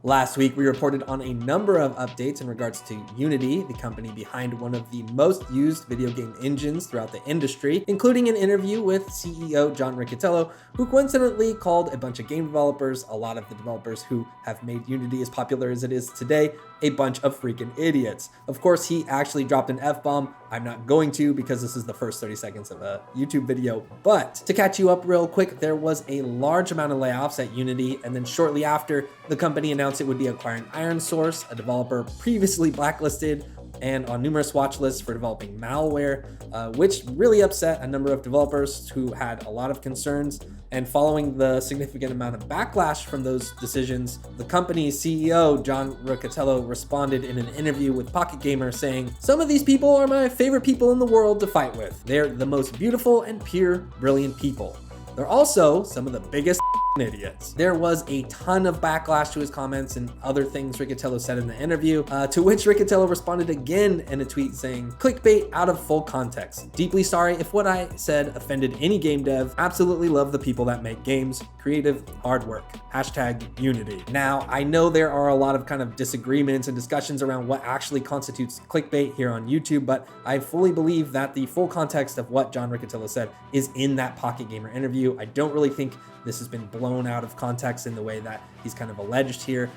Last week, we reported on a number of updates in regards to Unity, the company behind one of the most used video game engines throughout the industry, including an interview with CEO John Riccitiello, who coincidentally called a bunch of game developers, a lot of the developers who have made Unity as popular as it is today, a bunch of freaking idiots. Of course, he actually dropped an F-bomb. I'm not going to because this is the first 30 seconds of a YouTube video, but to catch you up real quick, there was a large amount of layoffs at Unity, and then shortly after, the company announced it would be acquiring ironSource, a developer previously blacklisted and on numerous watch lists for developing malware, which really upset a number of developers who had a lot of concerns. And following the significant amount of backlash from those decisions, the company's CEO, John Riccitiello, responded in an interview with PocketGamer saying, "Some of these people are my favorite people in the world to fight with. They're the most beautiful and pure, brilliant people. They're also some of the biggest idiots." There was a ton of backlash to his comments and other things Riccitiello said in the interview, to which Riccitiello responded again in a tweet saying, "Clickbait out of full context. Deeply sorry if what I said offended any game dev. Absolutely love the people that make games. Creative, hard work. Hashtag Unity." Now, I know there are a lot of kind of disagreements and discussions around what actually constitutes clickbait here on YouTube, but I fully believe that the full context of what John Riccitiello said is in that PocketGamer interview. I don't really think this has been blown out of context in the way that he's kind of alleged here.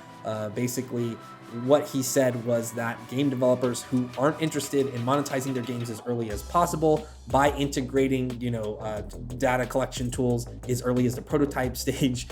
Basically, what he said was that game developers who aren't interested in monetizing their games as early as possible by integrating, data collection tools as early as the prototype stage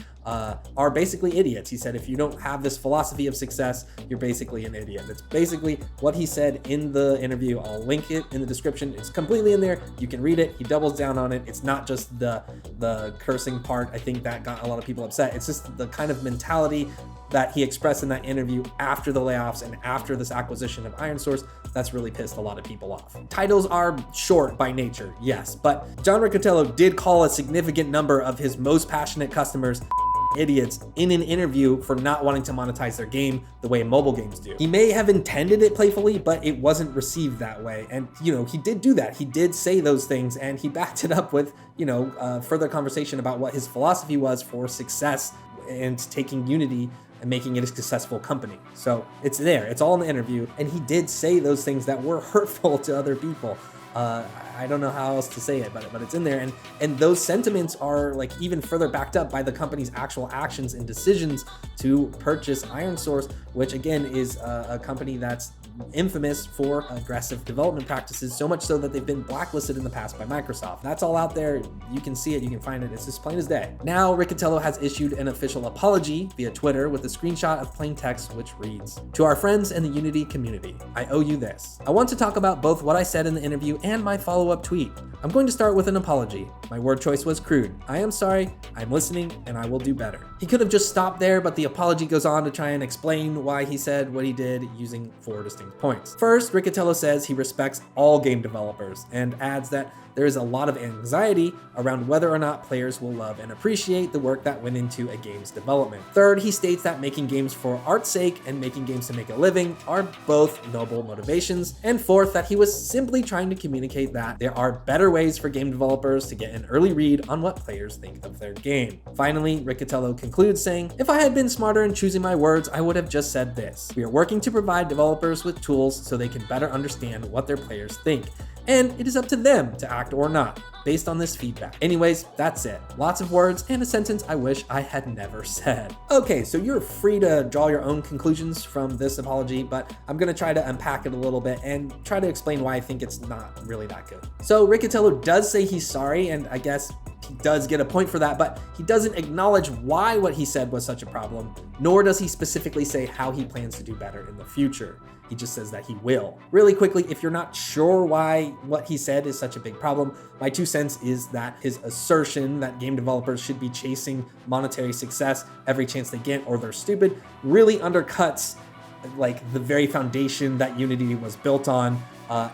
are basically idiots. He said, if you don't have this philosophy of success, you're basically an idiot. That's basically what he said in the interview. I'll link it in the description. It's completely in there. You can read it. He doubles down on it. It's not just the cursing part. I think that got a lot of people upset. It's just the kind of mentality that he expressed in that interview after the layoffs and after this acquisition of ironSource. That's really pissed a lot of people off. Titles are short by nature, yes, but John Riccitiello did call a significant number of his most passionate customers idiots in an interview for not wanting to monetize their game the way mobile games do. He may have intended it playfully, but it wasn't received that way. And, he did do that. He did say those things, and he backed it up with, further conversation about what his philosophy was for success and taking Unity and making it a successful company. So it's there, it's all in the interview. And he did say those things that were hurtful to other people. I don't know how else to say it, but it's in there. And those sentiments are like even further backed up by the company's actual actions and decisions to purchase ironSource, which again is a company that's infamous for aggressive development practices, so much so that they've been blacklisted in the past by Microsoft. That's all out there. You can see it, you can find it. It's just plain as day. Now, Riccitiello has issued an official apology via Twitter with a screenshot of plain text, which reads, "To our friends in the Unity community, I owe you this. I want to talk about both what I said in the interview and my follow-up tweet. I'm going to start with an apology. My word choice was crude. I am sorry, I'm listening, and I will do better." He could have just stopped there, but the apology goes on to try and explain why he said what he did using 4 distinct points. First, Riccitiello says he respects all game developers and adds that there is a lot of anxiety around whether or not players will love and appreciate the work that went into a game's development. Third, he states that making games for art's sake and making games to make a living are both noble motivations. And fourth, that he was simply trying to communicate that there are better ways for game developers to get an early read on what players think of their game. Finally, Riccitiello concludes saying, "If I had been smarter in choosing my words, I would have just said this. We are working to provide developers with tools so they can better understand what their players think. And it is up to them to act or not, based on this feedback." Anyways, that's it. Lots of words and a sentence I wish I had never said. Okay, so you're free to draw your own conclusions from this apology, but I'm gonna try to unpack it a little bit and try to explain why I think it's not really that good. So Riccitiello does say he's sorry, and I guess he does get a point for that, but he doesn't acknowledge why what he said was such a problem, nor does he specifically say how he plans to do better in the future. He just says that he will. Really quickly, if you're not sure why what he said is such a big problem, my 2 cents is that his assertion that game developers should be chasing monetary success every chance they get or they're stupid really undercuts like the very foundation that Unity was built on,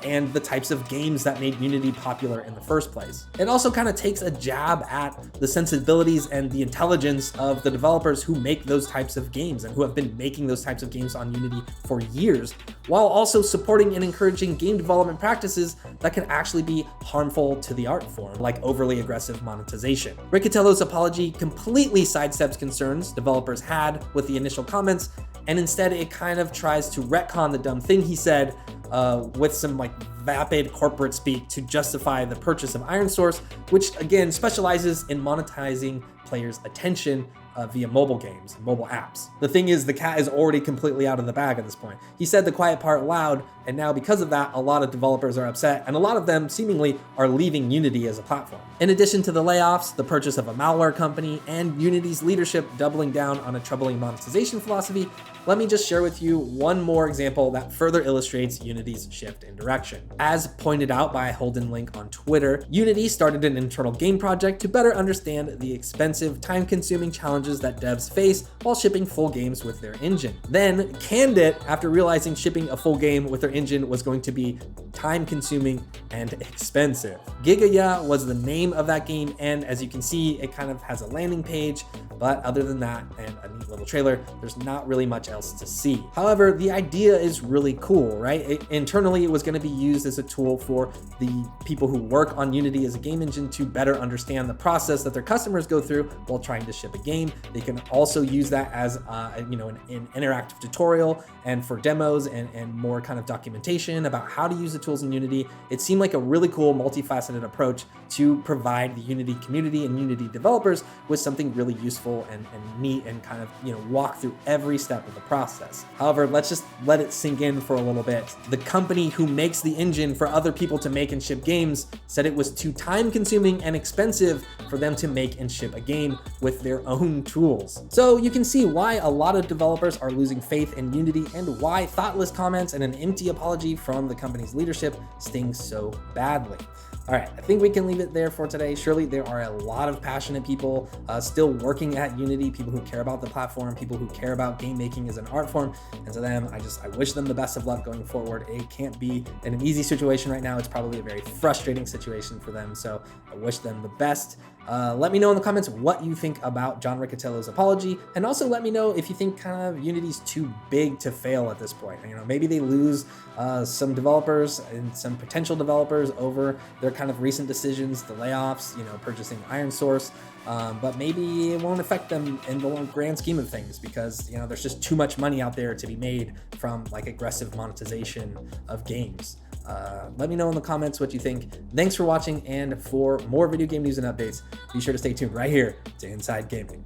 and the types of games that made Unity popular in the first place. It also kind of takes a jab at the sensibilities and the intelligence of the developers who make those types of games and who have been making those types of games on Unity for years, while also supporting and encouraging game development practices that can actually be harmful to the art form, like overly aggressive monetization. Riccitiello's apology completely sidesteps concerns developers had with the initial comments and instead it kind of tries to retcon the dumb thing he said with some like vapid corporate speak to justify the purchase of ironSource, which again specializes in monetizing players' attention via mobile games, mobile apps. The thing is, the cat is already completely out of the bag at this point. He said the quiet part loud, and now because of that, a lot of developers are upset, and a lot of them seemingly are leaving Unity as a platform. In addition to the layoffs, the purchase of a malware company, and Unity's leadership doubling down on a troubling monetization philosophy, let me just share with you one more example that further illustrates Unity's shift in direction. As pointed out by Holden Link on Twitter, Unity started an internal game project to better understand the expensive, time-consuming challenges that devs face while shipping full games with their engine. Then canned it after realizing shipping a full game with their engine was going to be time-consuming and expensive. Gigaya was the name of that game, and as you can see, it kind of has a landing page, but other than that and a neat little trailer, there's not really much else to see. However, the idea is really cool, right? Internally, it was going to be used as a tool for the people who work on Unity as a game engine to better understand the process that their customers go through while trying to ship a game. They can also use that as an interactive tutorial and for demos and more kind of documentation about how to use the tools in Unity. It seemed like a really cool, multifaceted approach to provide the Unity community and Unity developers with something really useful and neat and kind of, walk through every step of the process. However, let's just let it sink in for a little bit. The company who makes the engine for other people to make and ship games said it was too time-consuming and expensive for them to make and ship a game with their own tools. So you can see why a lot of developers are losing faith in Unity and why thoughtless comments and an empty apology from the company's leadership stings so badly. All right, I think we can leave it there for today. Surely there are a lot of passionate people still working at Unity, people who care about the platform, people who care about game making as an art form. And to them, I wish them the best of luck going forward. It can't be in an easy situation right now. It's probably a very frustrating situation for them. So I wish them the best. Let me know in the comments what you think about John Riccitiello's apology, and also let me know if you think kind of Unity's too big to fail at this point. Maybe they lose some developers and some potential developers over their kind of recent decisions, the layoffs, purchasing ironSource, but maybe it won't affect them in the grand scheme of things because there's just too much money out there to be made from like aggressive monetization of games. Let me know in the comments what you think. Thanks for watching, and for more video game news and updates, be sure to stay tuned right here to Inside Gaming.